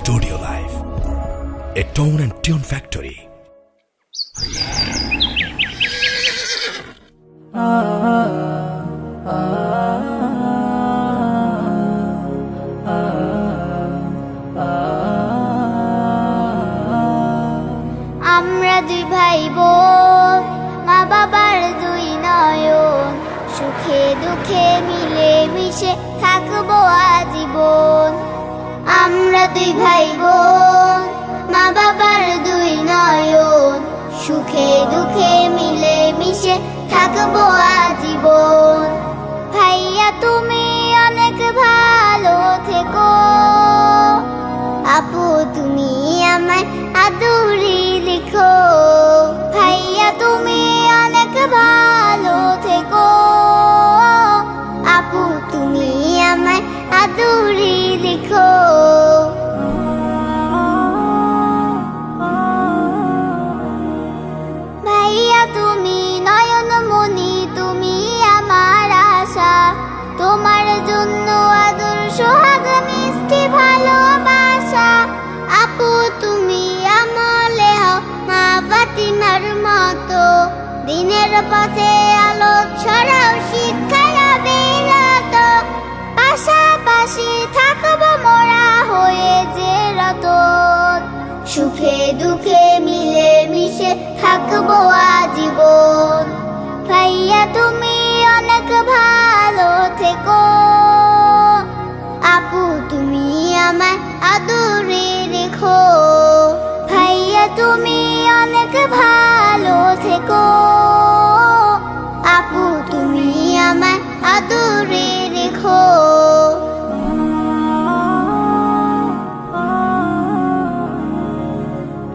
Studio Life, a tone and tune factory. আমরা দুই ভাই বোন, মা বাবার দুই নয়ন, সুখে দুঃখে মিলে মিশে থাকবো আজীবন। আমরা দুই ভাই বোন, মা বাবার দুই নয়ন, সুখে দুঃখে মিলে মিশে থাকবো আজীবন। ভাইয়া তুমি অনেক ভালো থেকো, আপু তুমি আমায় আদুরি লিখো। ভাইয়া তুমি অনেক ভালো থেকো, আপু তুমি আমায় আদুরি লিখো। ভাইয়া তুমি নয়নমণি, তুমি আমার আশা, তোমার জন্য আদর সোহাগ মিষ্টি ভালোবাসা। আপু তুমি আমলে হও মা ফাতিমার মতো, দিনের পথে আলো ছড়াও শিক্ষার বিরত। পাশাপাশি থাকবো মোরা হয়ে যে রতন, সুখে দুঃখে মিলে মিশে থাকবো আজীবন। ভাইয়া তুমি অনেক ভালো থেকো, আপু তুমি আমায় আদরে রেখো। ভাইয়া তুমি অনেক ভালো থেকো, আপু তুমি আমায় আদরে রেখো।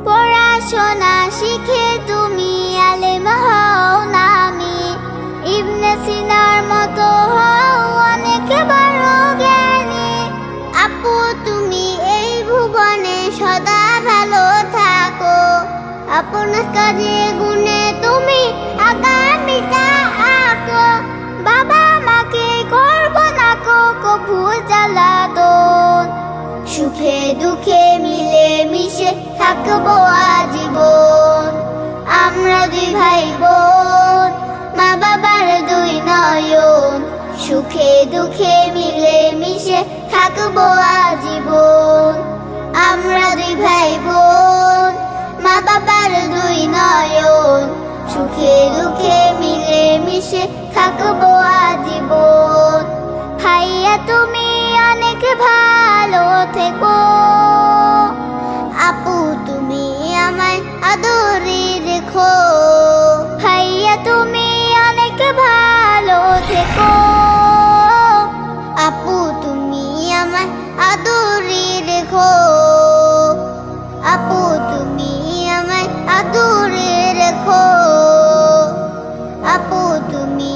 পড়াশোনা শিখে তুমি আলেম হও নামি, ইবনে সিনার মতো হও অনেক বড় জ্ঞানী। আপু তুমি এই ভুবনে সদা ভালো থাকো, আপনার কাজে গুণে তুমি আগামীটা আঁকো। বাবা মাকে করবো না কভু জ্বালাতন, সুখে দুঃখে মিলে মিশে থাকবো আজীবন। আমরা দুই ভাই বোন, মা বাবার দুই নয়ন, সুখে দুঃখে মিলে মিশে থাকবো আজীবন। আমরা দুই ভাই বোন, মা বাবার দুই নয়ন, সুখে দুঃখে মিলে মিশে থাকবো আজীবন। ভাইয়া তুমি অনেক ভালো থেকো, আপু তুমি আমায় আদরে রেখো। ভাইয়া তুমি অনেক ভালো থেকো, আপু তুমি আমায় আদরে রেখো। আপু তুমি আমায় আদরে রেখো, আপু তুমি